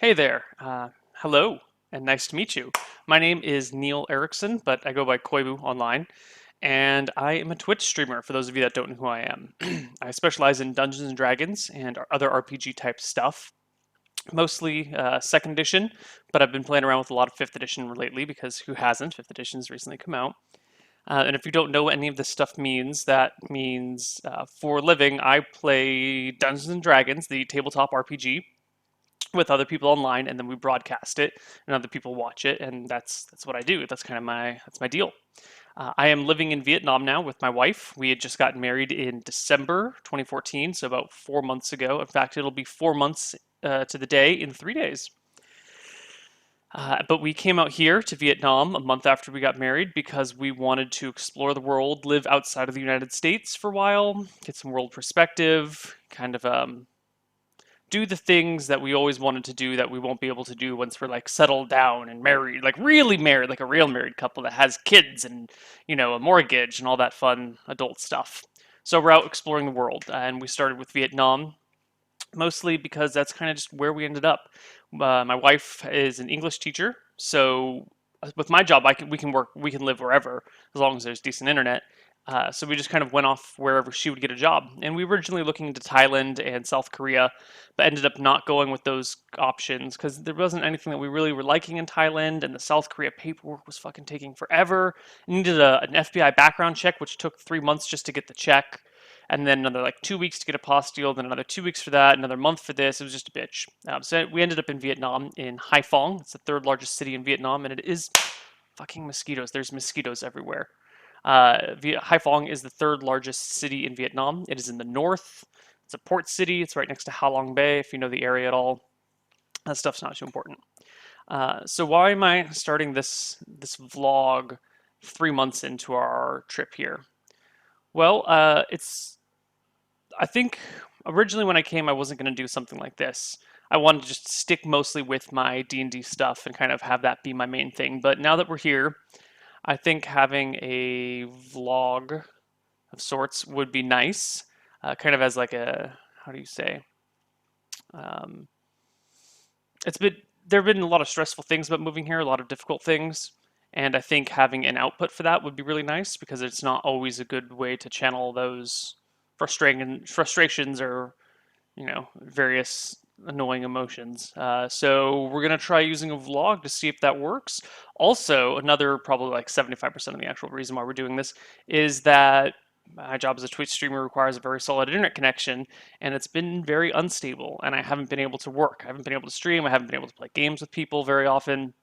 Hey there. Hello, and nice to meet you. My name is Neil Erickson, but I go by Koibu online, and I am a Twitch streamer for those of you that don't know who I am. I specialize in Dungeons and Dragons and other RPG type stuff, mostly second edition, but I've been playing around with a lot of fifth edition lately because who hasn't? Fifth edition's recently come out. And if you don't know what any of this stuff means, that means for a living, I play Dungeons and Dragons, the tabletop RPG, with other people online, and then we broadcast it and other people watch it, and that's what I do. That's kind of my deal. I am living in Vietnam now with my wife. We had just gotten married in December 2014, so about 4 months ago. In fact, it'll be 4 months to the day in 3 days. But we came out here to Vietnam a month after we got married because we wanted to explore the world, live outside of the United States for a while, get some world perspective, kind of do the things that we always wanted to do that we won't be able to do once we're like settled down and married, like really married, like a real married couple that has kids and, a mortgage and all that fun adult stuff. So we're out exploring the world, and we started with Vietnam mostly because that's kind of just where we ended up. My wife is an English teacher, so with my job, we can work, we can live wherever as long as there's decent internet. So we just kind of went off wherever she would get a job. And we were originally looking into Thailand and South Korea, but ended up not going with those options because there wasn't anything that we really were liking in Thailand, and the South Korea paperwork was fucking taking forever. It needed an FBI background check, which took 3 months just to get the check, and then another like 2 weeks to get a apostille, then another 2 weeks for that, another month for this. It was just a bitch. So we ended up in Vietnam, in Haiphong. It's the third largest city in Vietnam, and it is fucking mosquitoes. There's mosquitoes everywhere. Haiphong is the third largest city in Vietnam. It is in the north. It's a port city. It's right next to Ha Long Bay, if you know the area at all. That stuff's not too important. So why am I starting this vlog 3 months into our trip here? Well, I think originally when I came, I wasn't going to do something like this. I wanted to just stick mostly with my D&D stuff and kind of have that be my main thing. But now that we're here, I think having a vlog of sorts would be nice, kind of as like a, how do you say? Um, it's been there have been a lot of stressful things about moving here, a lot of difficult things, and I think having an output for that would be really nice because it's not always a good way to channel those frustrations or various annoying emotions. So we're gonna try using a vlog to see if that works. Also, another probably like 75% of the actual reason why we're doing this is that my job as a Twitch streamer requires a very solid internet connection, and it's been very unstable, and I haven't been able to work. I haven't been able to stream. I haven't been able to play games with people very often.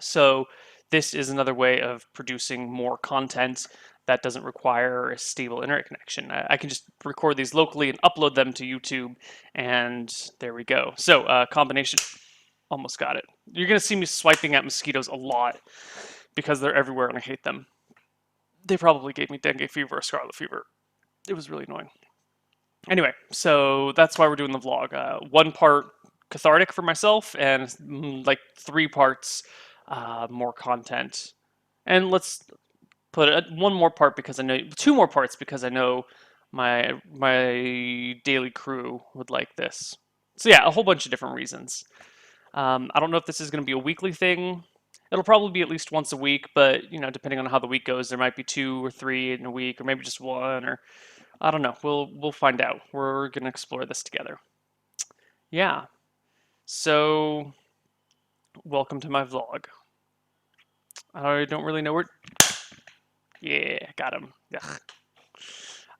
So this is another way of producing more content that doesn't require a stable internet connection. I can just record these locally and upload them to YouTube, and there we go. So combination, almost got it. You're gonna see me swiping at mosquitoes a lot because they're everywhere and I hate them. They probably gave me dengue fever or scarlet fever. It was really annoying. Anyway, so that's why we're doing the vlog. One part cathartic for myself, and like 3 parts more content. And let's put one more part because I know 2 more parts because I know my daily crew would like this. So yeah, a whole bunch of different reasons. I don't know if this is going to be a weekly thing. It'll probably be at least once a week, but depending on how the week goes, there might be 2 or 3 in a week, or maybe just one, or I don't know. We'll find out. We're gonna explore this together. Yeah. So welcome to my vlog. I don't really know where. Yeah, got him. Ugh.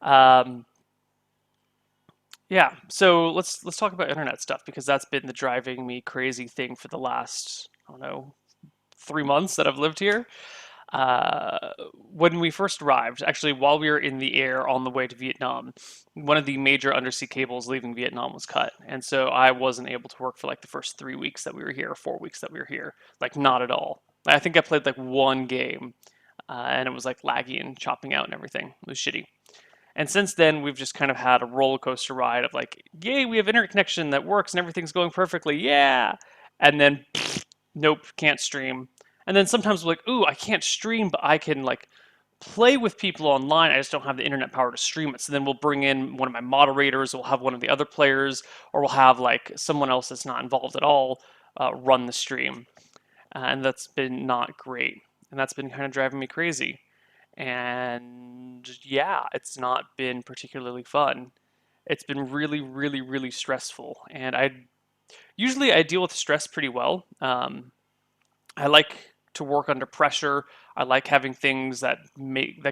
Um, yeah. So let's talk about internet stuff because that's been the driving me crazy thing for the last, I don't know, 3 months that I've lived here. When we first arrived, actually, while we were in the air on the way to Vietnam, one of the major undersea cables leaving Vietnam was cut. And so I wasn't able to work for like the first 3 weeks that we were here, 4 weeks that we were here. Like, not at all. I think I played like one game, and it was like laggy and chopping out and everything. It was shitty. And since then, we've just kind of had a roller coaster ride of like, yay, we have internet connection that works and everything's going perfectly. Yeah. And then, nope, can't stream. And then sometimes we're like, ooh, I can't stream, but I can like play with people online. I just don't have the internet power to stream it. So then we'll bring in one of my moderators, we'll have one of the other players, or we'll have like someone else that's not involved at all run the stream. And that's been not great. And that's been kind of driving me crazy. And yeah, it's not been particularly fun. It's been really, really, really stressful. And I deal with stress pretty well. I like to work under pressure. I like having things that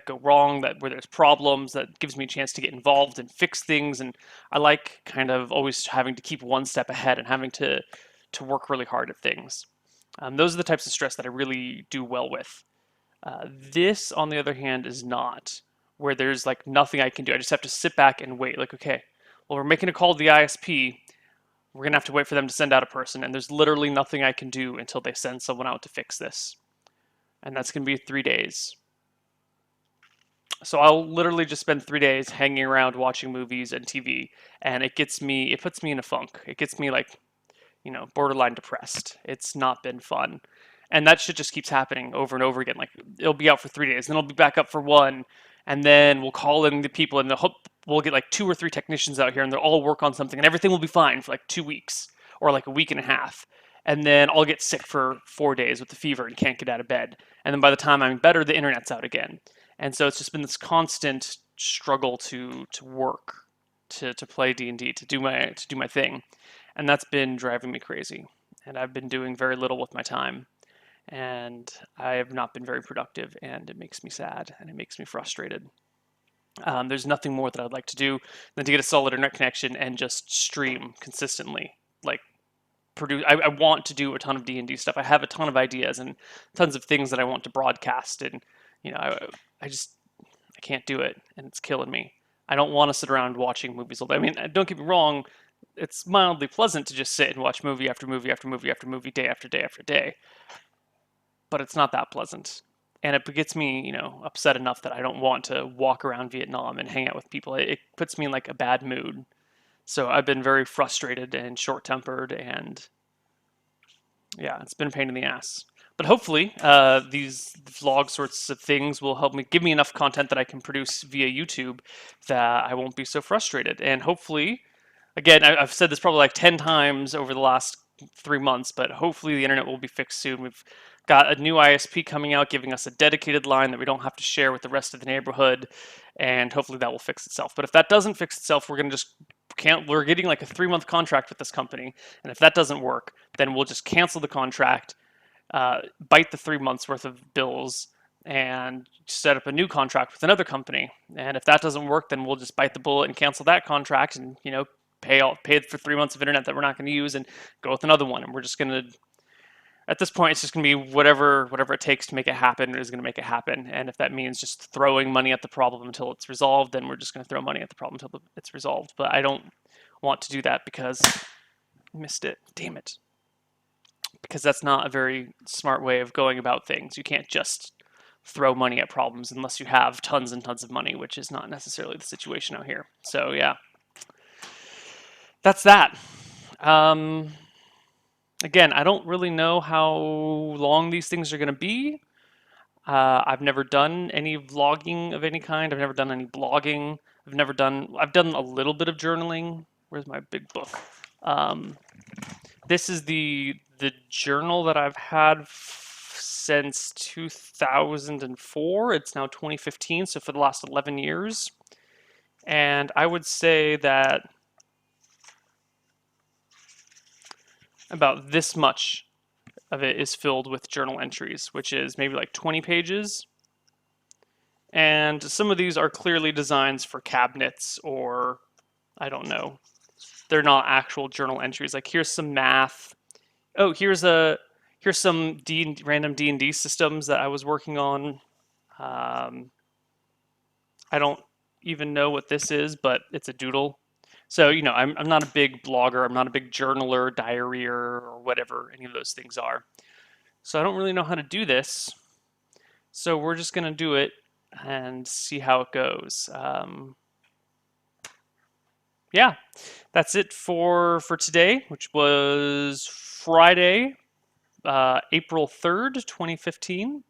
go wrong, that where there's problems, that gives me a chance to get involved and fix things. And I like kind of always having to keep one step ahead and having to work really hard at things. Those are the types of stress that I really do well with. This, on the other hand, is not, where there's like nothing I can do. I just have to sit back and wait. Like, okay, well, we're making a call to the ISP. We're going to have to wait for them to send out a person, and there's literally nothing I can do until they send someone out to fix this. And that's going to be 3 days. So I'll literally just spend 3 days hanging around watching movies and TV, and it puts me in a funk. It gets me like, borderline depressed. It's not been fun. And that shit just keeps happening over and over again. Like, it'll be out for 3 days, then it'll be back up for one, and then we'll call in the people, and we'll get like 2 or 3 technicians out here, and they'll all work on something, and everything will be fine for like 2 weeks or like a week and a half. And then I'll get sick for 4 days with the fever and can't get out of bed. And then by the time I'm better, the internet's out again. And so it's just been this constant struggle to work, to play D&D, to do my thing. And that's been driving me crazy. And I've been doing very little with my time. And I have not been very productive, and it makes me sad and it makes me frustrated. There's nothing more that I'd like to do than to get a solid internet connection and just stream consistently. Like, produce. I want to do a ton of D&D stuff. I have a ton of ideas and tons of things that I want to broadcast, and I just I can't do it, and it's killing me. I don't want to sit around watching movies all day. I mean, don't get me wrong, it's mildly pleasant to just sit and watch movie after movie after movie after movie, day after day after day, but it's not that pleasant. And it gets me, upset enough that I don't want to walk around Vietnam and hang out with people. It puts me in like a bad mood. So I've been very frustrated and short-tempered, and yeah, it's been a pain in the ass. But hopefully, these vlog sorts of things will help me give me enough content that I can produce via YouTube that I won't be so frustrated. And hopefully, again, I've said this probably like 10 times over the last 3 months, but hopefully the internet will be fixed soon. We've got a new ISP coming out, giving us a dedicated line that we don't have to share with the rest of the neighborhood, and hopefully that will fix itself. But if that doesn't fix itself, we're going to just can't. We're getting like a 3-month contract with this company, and if that doesn't work, then we'll just cancel the contract, bite the 3 months worth of bills, and set up a new contract with another company. And if that doesn't work, then we'll just bite the bullet and cancel that contract, and pay for 3 months of internet that we're not going to use, and go with another one. And we're just going to, at this point, it's just going to be whatever it takes to make it happen is going to make it happen. And if that means just throwing money at the problem until it's resolved, then we're just going to throw money at the problem until it's resolved. But I don't want to do that because I missed it. Damn it. Because that's not a very smart way of going about things. You can't just throw money at problems unless you have tons and tons of money, which is not necessarily the situation out here. So yeah, that's that. Again, I don't really know how long these things are going to be. I've never done any vlogging of any kind. I've never done any blogging. I've done a little bit of journaling. Where's my big book? This is the journal that I've had since 2004. It's now 2015, so for the last 11 years. And I would say that about this much of it is filled with journal entries, which is maybe like 20 pages. And some of these are clearly designs for cabinets, or I don't know. They're not actual journal entries. Like, here's some math. Oh, here's some random D&D systems that I was working on. I don't even know what this is, but it's a doodle. So, I'm not a big blogger. I'm not a big journaler, diaryer, or whatever any of those things are. So I don't really know how to do this. So we're just going to do it and see how it goes. Yeah, that's it for today, which was Friday, April 3rd, 2015.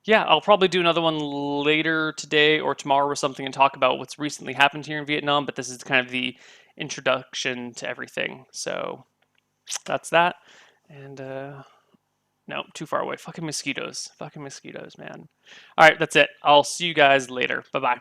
Yeah, I'll probably do another one later today or tomorrow or something and talk about what's recently happened here in Vietnam, but this is kind of the introduction to everything. So that's that. And no, too far away. Fucking mosquitoes. Fucking mosquitoes, man. All right, that's it. I'll see you guys later. Bye bye.